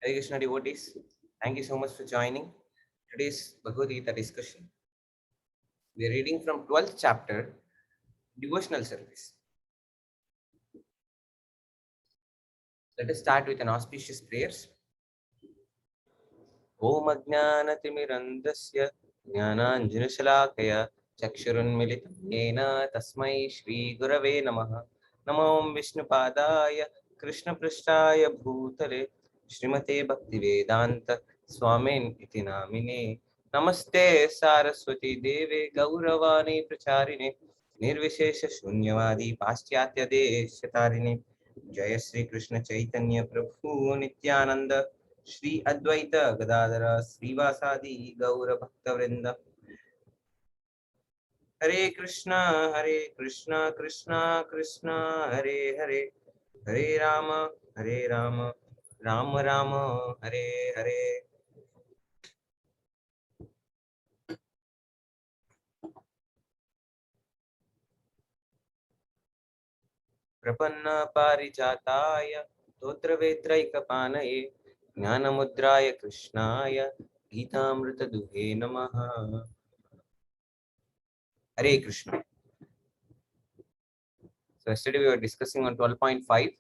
Hare Krishna devotees, thank you so much for joining today's Bhagavad Gita discussion. We are reading from 12th chapter, Devotional Service. Let us start with an auspicious prayers. Om Ajnanatimirandasya Jnananjanashalakaya Chakshurunmilitam Yena Tasmai Shri Gurave Namaha Namo Vishnupadaya Krishna Prishtaya Bhutale Srimate Bhaktivedanta Swamin Iti Namine Namaste Saraswati Deve Gauravani Pracharine Nirvishesha Shunyavadi Paschatya Deshatarine Jaya Sri Krishna Chaitanya Prabhu Nityananda Shri Advaita Gadadara Srivasadi Gaura Bhaktavrinda Hare Krishna Krishna Krishna Hare Hare Hare Rama Rama Rama Hare Hare. Prapanna Parijataya Totravetraikapanaye Jnanamudraya Krishnaya Gitamrita Duhe Namaha. Hare Krishna. So yesterday we were discussing on 12.5.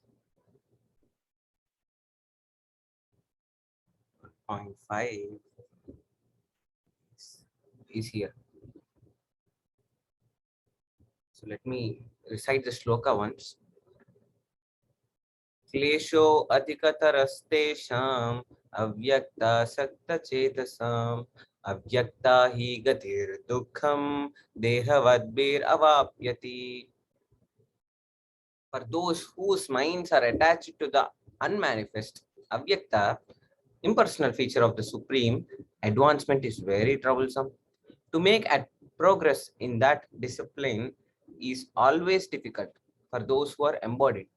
0.5 is here. So let me recite the shloka once. Klesho adhikatarastesham avyakta sakta chetasam avyakta hi gatir dukkham dehavadbir avapyati. For those whose minds are attached to the unmanifest, avyakta, impersonal feature of the Supreme, advancement is very troublesome. To make progress in that discipline is always difficult for those who are embodied.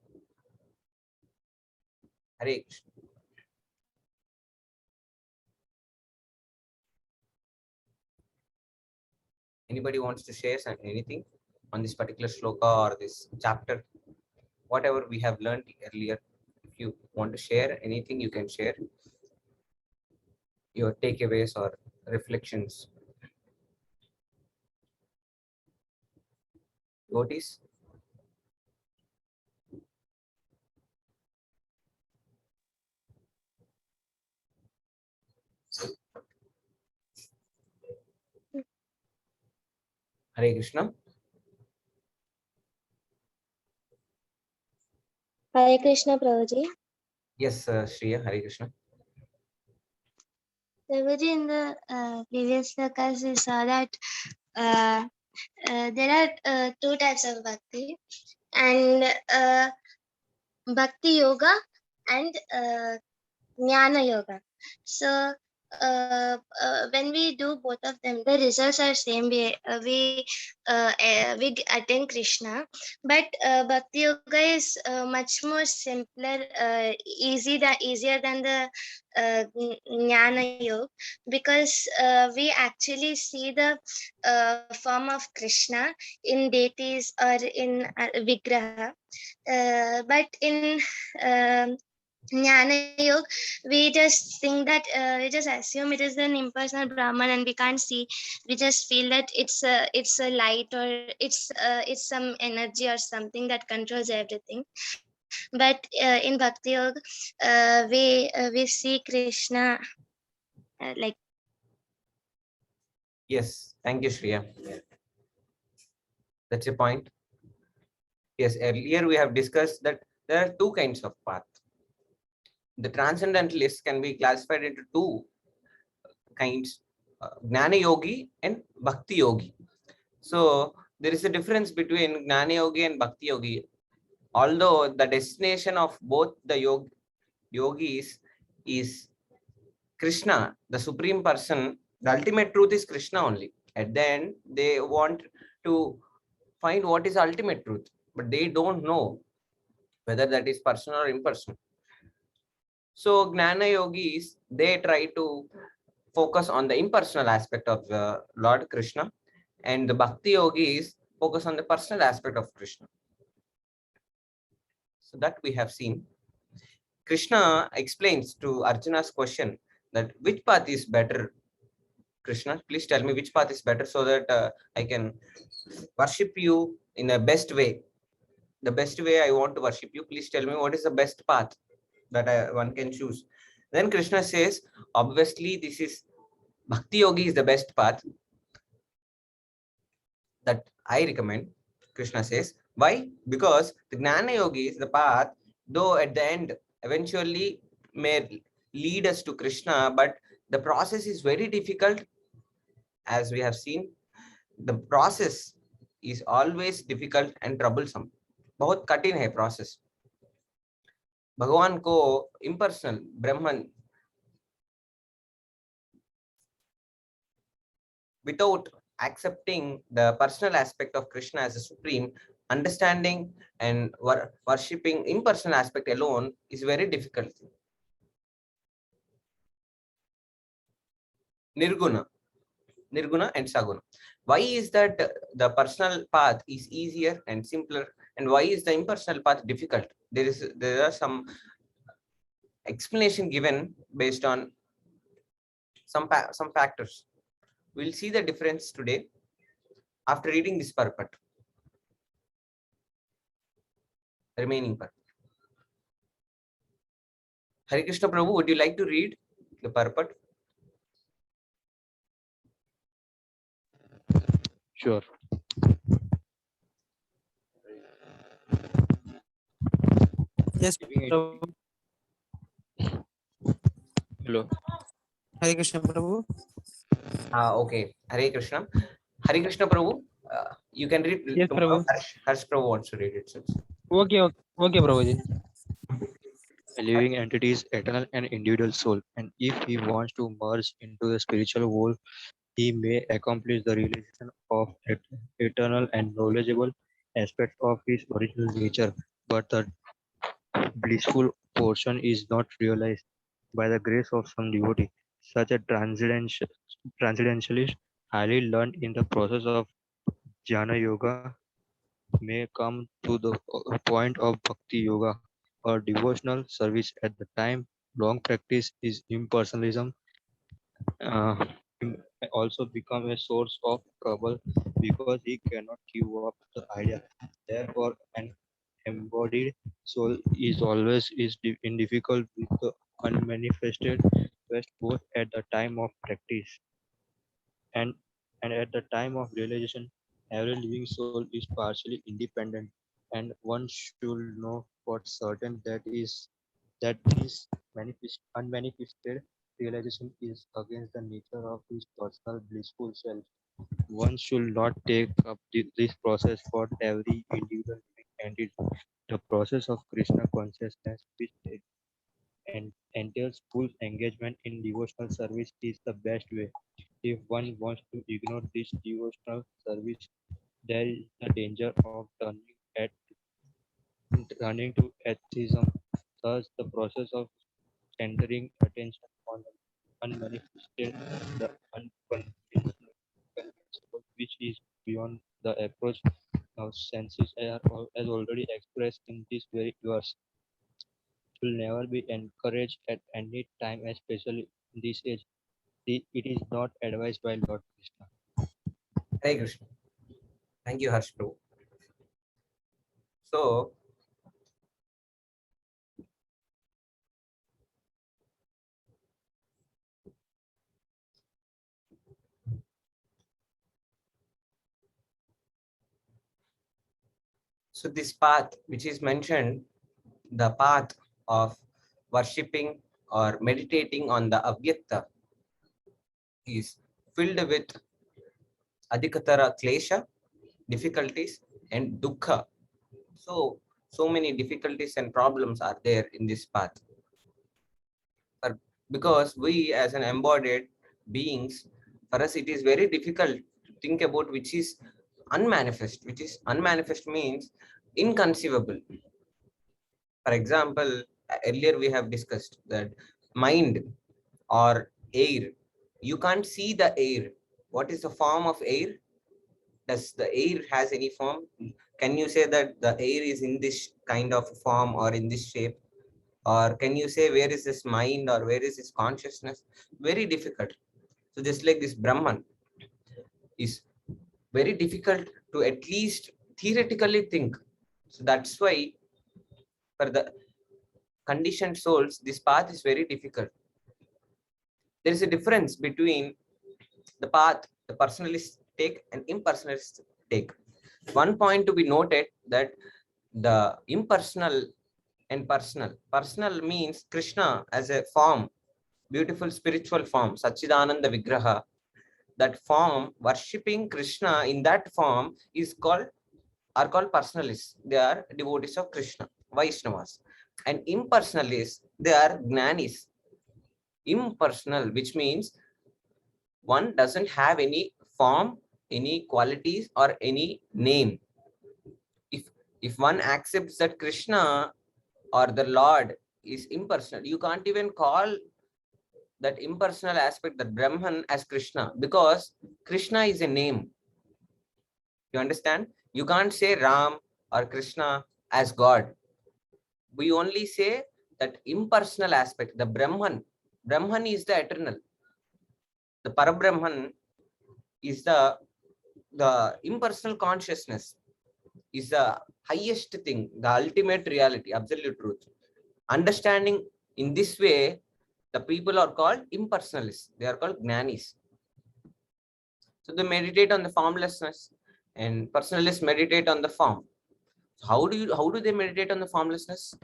Hare Krishna. Anybody wants to share anything on this particular shloka or this chapter? Whatever we have learned earlier, if you want to share anything, you can share your takeaways or reflections. Notice. Hare Krishna. Hare Krishna, Prabhuji. Yes, Shriya, Hare Krishna. Prabhuji, in the previous slokas, we saw that there are two types of bhakti, and bhakti yoga and jnana yoga. So when we do both of them, the results are same. We attain Krishna, but bhakti yoga is much more simpler, easier than the jnana yoga, because we actually see the form of Krishna in deities or in vigraha, but in Jnana Yoga, we just think that we just assume it is an impersonal Brahman, and we can't see. We just feel that it's a light, or it's some energy or something that controls everything. But in Bhakti Yoga, we see Krishna like. Yes, thank you, Shriya. That's a point. Yes, earlier we have discussed that there are two kinds of path. The transcendentalists can be classified into two kinds, Gnana Yogi and Bhakti Yogi. So there is a difference between Gnana Yogi and Bhakti Yogi. Although the destination of both the yogis is Krishna, the Supreme Person, the ultimate truth is Krishna only. At the end, they want to find what is ultimate truth, but they don't know whether that is personal or impersonal. So Gnana Yogis, they try to focus on the impersonal aspect of the Lord Krishna, and the Bhakti Yogis focus on the personal aspect of Krishna. So that we have seen. Krishna explains to Arjuna's question that which path is better. Krishna, please tell me which path is better so that I can worship you in a best way. The best way I want to worship you. Please tell me what is the best path that one can choose. Then Krishna says, obviously, this is Bhakti Yogi is the best path that I recommend. Krishna says, why? Because the Gnana Yogi is the path, though at the end, eventually may lead us to Krishna, but the process is very difficult, as we have seen. The process is always difficult and troublesome. बहुत कठिन है process. भगवान को impersonal Brahman, without accepting the personal aspect of Krishna as a supreme, understanding and worshipping impersonal aspect alone is very difficult. Nirguna and Saguna. Why is that the personal path is easier and simpler, and why is the impersonal path difficult? There are some explanation given based on some factors. We'll see the difference today after reading this purport. Remaining part. Hare Krishna Prabhu, would you like to read the purport? Sure. Yes, Prabhu. Hello. Hare Krishna Prabhu. Okay. Hare Krishna. Hare Krishna Prabhu, you can read. Yes, Prabhu. Harsh Prabhu wants to read it. Okay, Prabhuji. A living entity is eternal and individual soul, and if he wants to merge into the spiritual world, he may accomplish the realization of eternal and knowledgeable aspects of his original nature, but the blissful portion is not realized by the grace of some devotee. Such a transcendentalist, highly learned in the process of jnana yoga, may come to the point of bhakti yoga or devotional service at the time. Long practice is impersonalism uh, also become a source of trouble because he cannot give up the idea. Therefore, an embodied soul is always in difficult with the unmanifested West both at the time of practice and at the time of realization. Every living soul is partially independent, and one should know for certain that this unmanifested realization is against the nature of his personal blissful self. One should not take up this process for every individual living entity. The process of Krishna consciousness, which entails full engagement in devotional service, is the best way. If one wants to ignore this devotional service, there is the danger of turning to atheism. Thus, the process of centering attention on the unmanifested, the unconvincible, which is beyond the approach of senses, as already expressed in this very verse, will never be encouraged at any time, especially in this age. It is not advised by Lord Krishna. Hare Krishna. Thank you, Harsh Prabhu. So, this path which is mentioned, the path of worshipping or meditating on the Avyakta, is filled with adhikatara klesha, difficulties, and dukkha. So many difficulties and problems are there in this path. But because we as an embodied beings, for us it is very difficult to think about which is unmanifest. Which is unmanifest means inconceivable. For example, earlier we have discussed that mind or air, you can't see the air. What is the form of air? Does the air has any form? Can you say that the air is in this kind of form or in this shape? Or can you say where is this mind or where is this consciousness? Very difficult. So just like this Brahman is very difficult to at least theoretically think. So that's why for the conditioned souls, this path is very difficult. There is a difference between the path the personalists take and impersonalists take. One point to be noted that the impersonal and personal. Personal means Krishna as a form, beautiful spiritual form, Sachidananda Vigraha. That form, worshipping Krishna in that form is called, are called personalists. They are devotees of Krishna, Vaishnavas. And impersonalists, they are Jnanis. Impersonal, which means one doesn't have any form, any qualities, or any name. If one accepts that Krishna or the Lord is impersonal, you can't even call that impersonal aspect, that Brahman, as Krishna, because Krishna is a name. You understand? You can't say Ram or Krishna as God. We only say that impersonal aspect, the Brahman. Brahman is the eternal. The Parabrahman is the impersonal consciousness, is the highest thing, the ultimate reality, absolute truth. Understanding in this way, the people are called impersonalists. They are called Jnanis. So they meditate on the formlessness, and personalists meditate on the form. So how do they meditate on the formlessness?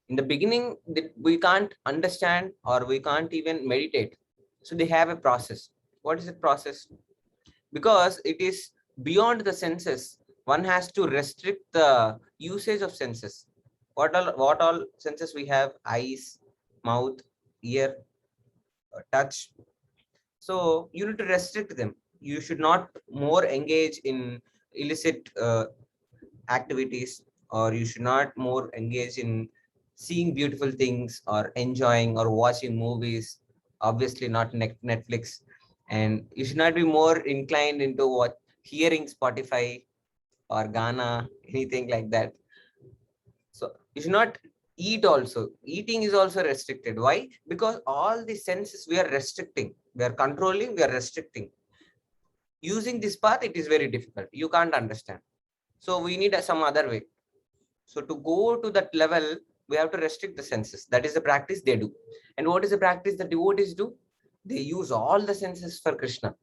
In the beginning, we can't understand or we can't even meditate. So they have a process. What is the process? Because it is beyond the senses, one has to restrict the usage of senses. What all senses we have? Eyes, mouth, ear, touch. So you need to restrict them. You should not more engage in illicit activities, or you should not more engage in seeing beautiful things or enjoying or watching movies. Obviously not Netflix. And you should not be more inclined into what hearing Spotify or Ghana, anything like that. So you should not eat also. Eating is also restricted. Why? Because all the senses we are restricting. We are controlling, we are restricting. Using this path, it is very difficult. You can't understand. So we need some other way. So to go to that level, we have to restrict the senses. That is the practice they do. And what is the practice the devotees do? They use all the senses for Krishna.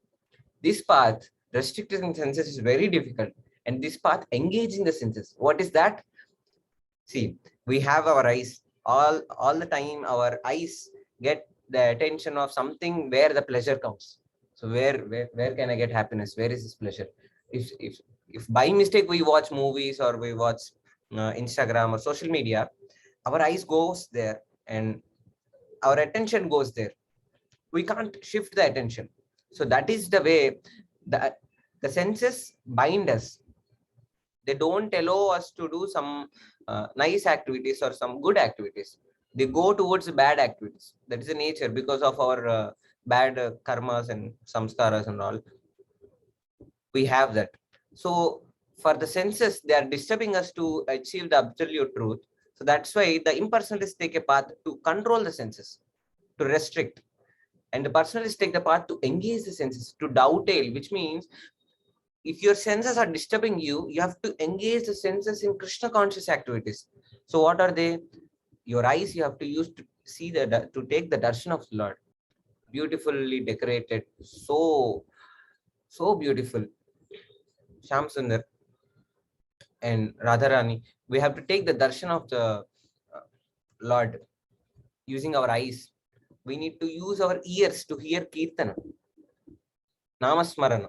This path, restricting senses, is very difficult. And this path, engaging the senses. What is that? See, we have our eyes. All the time, our eyes get the attention of something where the pleasure comes. So where can I get happiness? Where is this pleasure? If by mistake we watch movies or we watch Instagram or social media, our eyes goes there and our attention goes there. We can't shift the attention. So that is the way the senses bind us. They don't allow us to do some nice activities or some good activities. They go towards bad activities. That is the nature because of our bad karmas and samskaras and all. We have that. So for the senses, they are disturbing us to achieve the absolute truth. So that's why the impersonalists take a path to control the senses, to restrict. And the personalists take the path to engage the senses, to dovetail, which means if your senses are disturbing you, you have to engage the senses in Krishna conscious activities. So what are they? Your eyes you have to use to see to take the darshan of the Lord. Beautifully decorated, so beautiful. Sham Sundar and Radharani, we have to take the darshan of the Lord using our eyes. We need to use our ears to hear Kirtana, Namasmarana,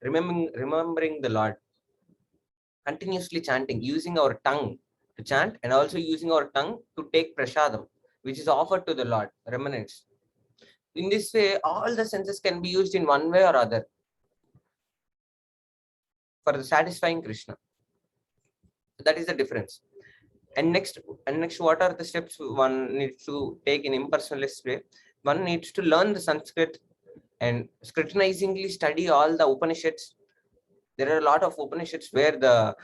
remembering the Lord, continuously chanting, using our tongue to chant, and also using our tongue to take prasadam, which is offered to the Lord, remnants. In this way, all the senses can be used in one way or other for the satisfying Krishna. That is the difference. And next, what are the steps one needs to take in impersonalist way? One needs to learn the Sanskrit and scrutinizingly study all the Upanishads. There are a lot of Upanishads where the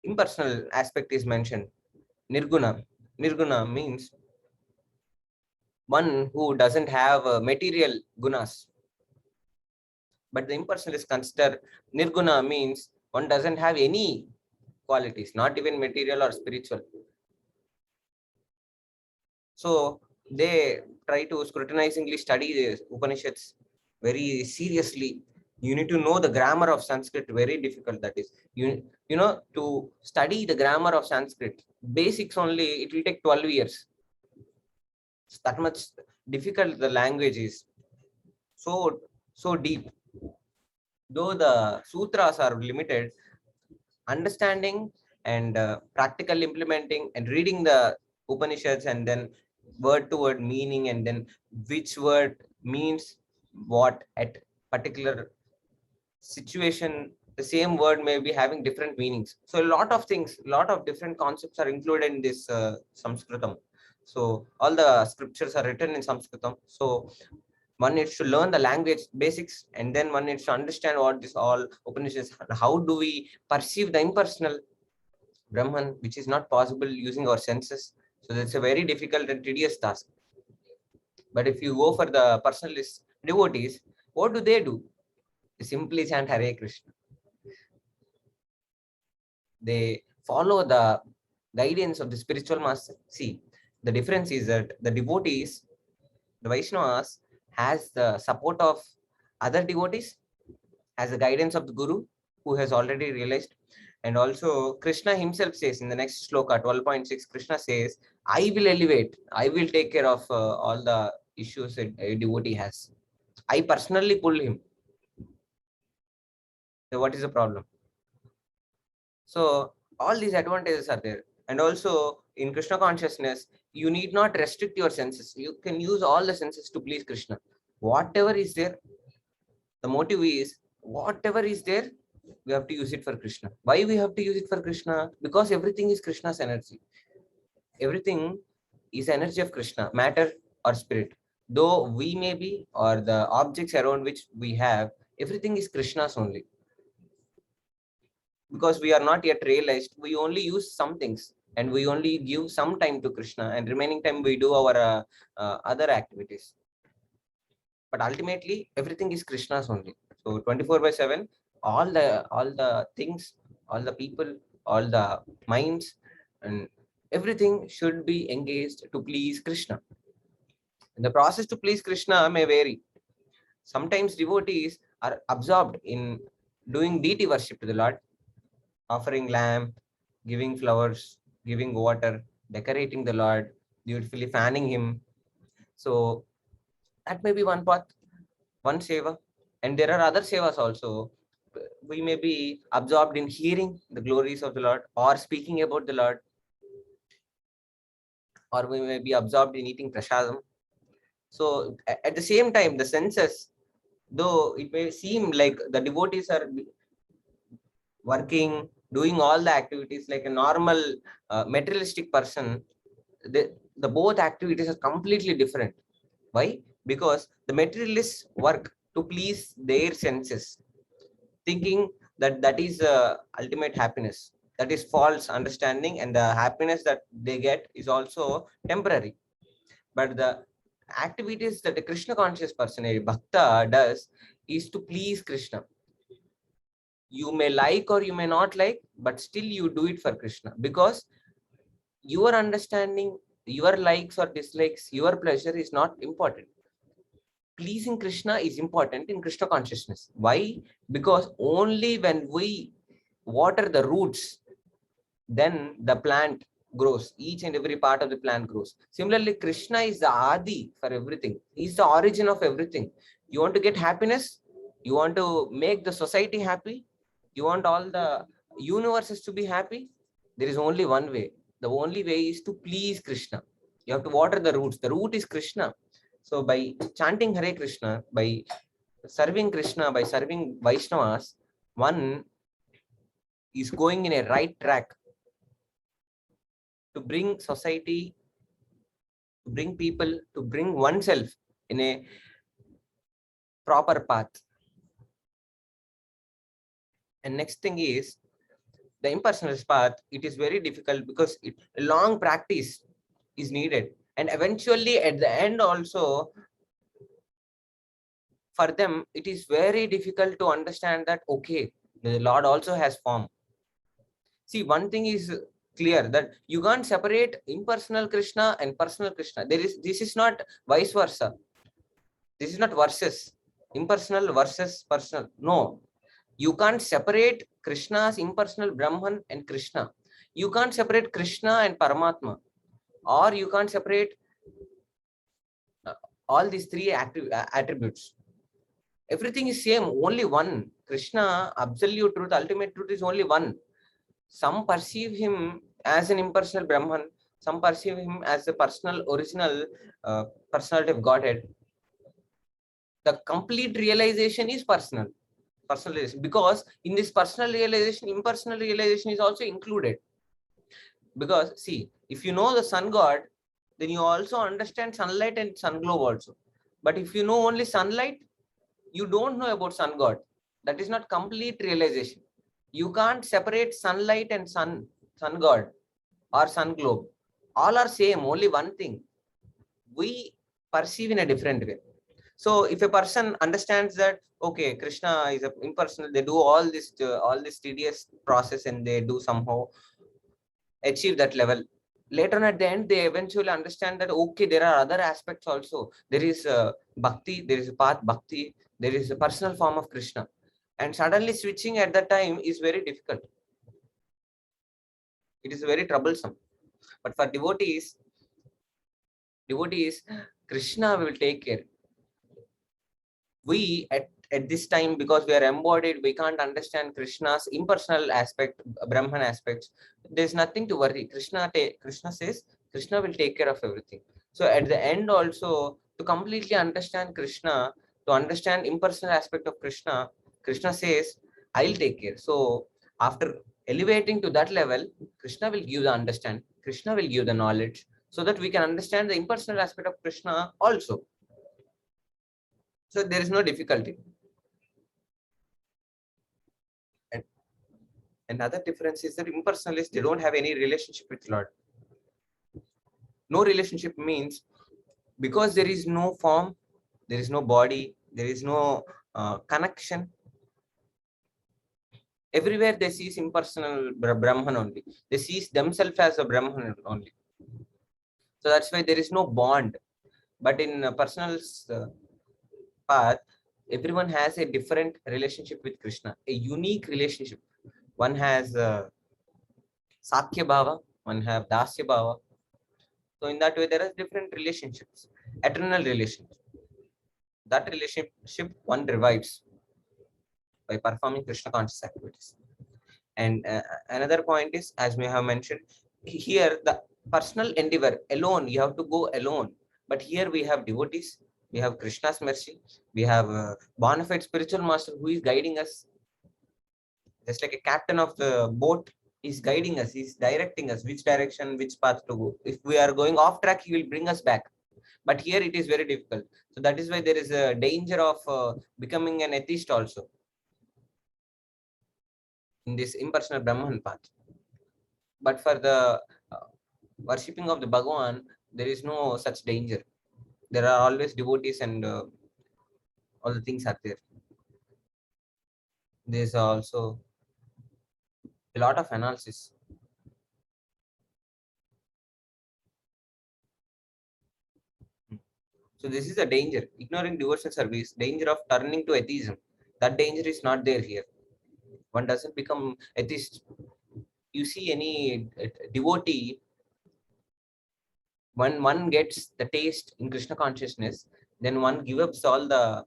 impersonal aspect is mentioned. Nirguna. Nirguna means one who doesn't have material gunas. But the impersonalists consider Nirguna means one doesn't have any qualities, not even material or spiritual. So they try to scrutinizingly study the Upanishads very seriously. You need to know the grammar of Sanskrit, very difficult that is. You know, to study the grammar of Sanskrit, basics only, it will take 12 years. It's that much difficult the language is. So deep. Though the sutras are limited, understanding and practical implementing and reading the Upanishads and then word to word meaning and then which word means what at particular situation, the same word may be having different meanings. So a lot of things, a lot of different concepts are included in this Sanskritam. So all the scriptures are written in Sanskritam. So one needs to learn the language basics and then one needs to understand what this all Upanishads, how do we perceive the impersonal Brahman, which is not possible using our senses. So that's a very difficult and tedious task. But if you go for the personalist devotees, what do? They simply chant Hare Krishna. They follow the guidance of the spiritual master. See, the difference is that the devotees, the Vaishnavas, has the support of other devotees, has the guidance of the Guru, who has already realized. And also Krishna himself says in the next sloka 12.6, Krishna says, I will elevate, I will take care of all the issues that a devotee has. I personally pull him. So what is the problem? So all these advantages are there. And also in Krishna consciousness, you need not restrict your senses. You can use all the senses to please Krishna. Whatever is there, the motive is whatever is there, we have to use it for Krishna. Why we have to use it for Krishna? Because everything is Krishna's energy. Everything is energy of Krishna, matter or spirit. Though we may be, or the objects around which we have, everything is Krishna's only. Because we are not yet realized, we only use some things and we only give some time to Krishna and remaining time we do our other activities. But ultimately, everything is Krishna's only. So 24/7, all the things, all the people, all the minds, and everything should be engaged to please Krishna. And the process to please Krishna may vary. Sometimes devotees are absorbed in doing deity worship to the Lord, offering lamb, giving flowers, giving water, decorating the Lord, beautifully fanning him. So that may be one path, one seva. And there are other sevas also. We may be absorbed in hearing the glories of the Lord or speaking about the Lord, or we may be absorbed in eating prasadam. So at the same time, the senses, though it may seem like the devotees are working, doing all the activities like a normal materialistic person, the both activities are completely different. Why? Because the materialists work to please their senses, thinking that that is ultimate happiness. That is false understanding, and the happiness that they get is also temporary. But the activities that a Krishna conscious person, a bhakta, does is to please Krishna. You may like or you may not like, but still you do it for Krishna, because your understanding, your likes or dislikes, your pleasure is not important. Pleasing Krishna is important in Krishna consciousness. Why? Because only when we water the roots, then the plant grows. Each and every part of the plant grows. Similarly, Krishna is the Adi for everything. He is the origin of everything. You want to get happiness? You want to make the society happy? You want all the universes to be happy? There is only one way. The only way is to please Krishna. You have to water the roots. The root is Krishna. So by chanting Hare Krishna, by serving Krishna, by serving Vaishnavas, one is going in a right track to bring society, to bring people, to bring oneself in a proper path. And next thing is, the impersonalist path, it is very difficult because long practice is needed. And eventually at the end also, for them, it is very difficult to understand that, okay, the Lord also has form. See, one thing is clear, that you can't separate impersonal Krishna and personal Krishna. This is not vice versa. This is not versus impersonal versus personal. No, you can't separate Krishna's impersonal Brahman and Krishna. You can't separate Krishna and Paramatma, or you can't separate all these three attributes. Everything is same, only one. Krishna, absolute truth, ultimate truth is only one. Some perceive him as an impersonal Brahman, some perceive him as the personal, original personality of Godhead. The complete realization is personal. Personal realization, because in this personal realization, impersonal realization is also included. Because see, if you know the sun god, then you also understand sunlight and sun globe also. But if you know only sunlight, you don't know about sun god. That is not complete realization. You can't separate sunlight and sun god or sun globe. All are same, only one thing. We perceive in a different way. So if a person understands that, okay, Krishna is impersonal, they do all this tedious process and they do somehow achieve that level. Later on at the end, they eventually understand that, okay, there are other aspects also. There is bhakti, there is a path bhakti, there is a personal form of Krishna. And suddenly switching at that time is very difficult. It is very troublesome. But for devotees, Krishna will take care. We at this time, because we are embodied, we can't understand Krishna's impersonal aspect, Brahman aspects. There's nothing to worry. Krishna says Krishna will take care of everything. So at the end also, to completely understand Krishna, to understand impersonal aspect of Krishna, Krishna says, I'll take care. So after elevating to that level, Krishna will give the understanding, Krishna will give the knowledge, so that we can understand the impersonal aspect of Krishna also. So there is no difficulty. And another difference is that impersonalists, they don't have any relationship with Lord. No relationship means, because there is no form, there is no body, there is no connection. Everywhere they see impersonal Brahman only. They see themselves as a Brahman only. So that's why there is no bond. But in personal path, everyone has a different relationship with Krishna, a unique relationship. One has Sakya Bhava, one have Dasya Bhava. So in that way, there are different relationships, eternal relationships. That relationship one revives by performing Krishna conscious activities. And another point is, as we have mentioned, here the personal endeavor alone, you have to go alone. But here we have devotees, we have Krishna's mercy, we have a bona fide spiritual master who is guiding us. Just like a captain of the boat is guiding us, he's directing us which direction, which path to go. If we are going off track, he will bring us back. But here it is very difficult. So that is why there is a danger of becoming an atheist also in this impersonal Brahman path. But for the worshipping of the Bhagavan, there is no such danger. There are always devotees and all the things are there. There is also a lot of analysis. So this is a danger. Ignoring devotional service, danger of turning to atheism. That danger is not there here. One doesn't become atheist. You see any devotee, when one gets the taste in Krishna consciousness, then one gives up all the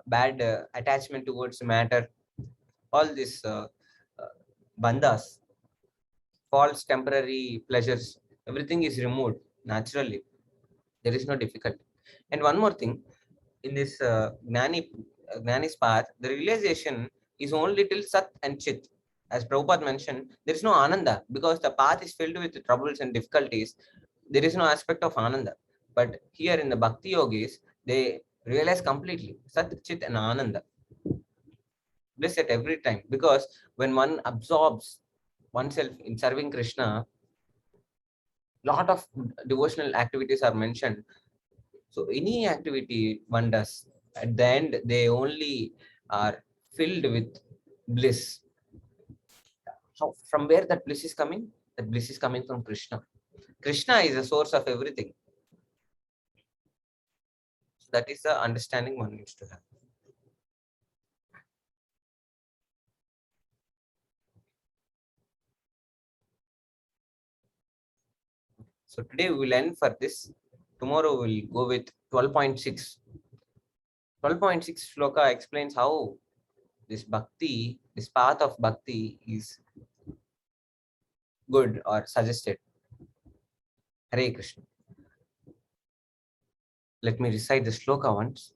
bad attachment towards matter, all this bandhas, false temporary pleasures, everything is removed naturally. There is no difficulty. And one more thing, in this Gnani's path, the realization is only till Sat and Chit. As Prabhupada mentioned, there is no Ananda, because the path is filled with troubles and difficulties. There is no aspect of Ananda. But here in the Bhakti Yogis, they realize completely Sat, Chit and Ananda. Bliss at every time, because when one absorbs oneself in serving Krishna, lot of devotional activities are mentioned. So any activity one does, at the end, they only are filled with bliss. How, from where that bliss is coming? That bliss is coming from Krishna. Krishna is the source of everything. That is the understanding one needs to have. So today we will end for this. Tomorrow we'll go with 12.6. 12.6 shloka explains how this bhakti, this path of bhakti is good or suggested. Hare Krishna. Let me recite the shloka once.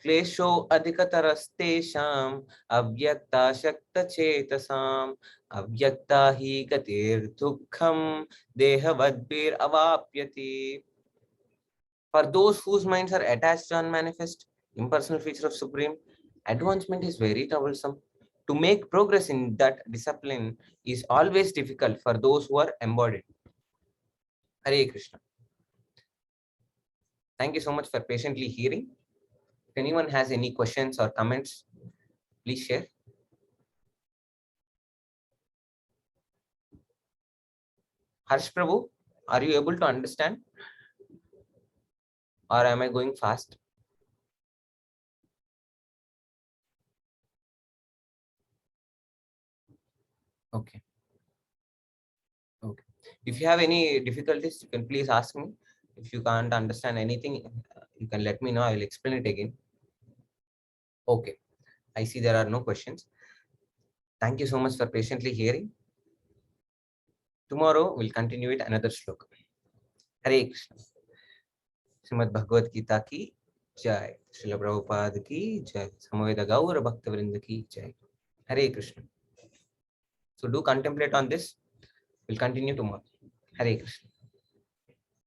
Klesho adhikatarastesham avyakta shakta chetasam avyakta hi gatir dukkham dehavadbir avapyati. For those whose minds are attached to unmanifest, impersonal feature of Supreme, advancement is very troublesome. To make progress in that discipline is always difficult for those who are embodied. Hare Krishna. Thank you so much for patiently hearing. If anyone has any questions or comments, please share. Harsh Prabhu, are you able to understand? Or am I going fast? Okay. Okay. If you have any difficulties, you can please ask me. If you can't understand anything, you can let me know. I will explain it again. Okay. I see there are no questions. Thank you so much for patiently hearing. Tomorrow we'll continue with another shloka. Hare Krishna. Srimad Bhagavad Gita ki jai. Srila Prabhupada ki jai. Samaveda Gaura Bhakta Vrinda ki jai. Hare Krishna. So do contemplate on this. We'll continue tomorrow. Hare Krishna.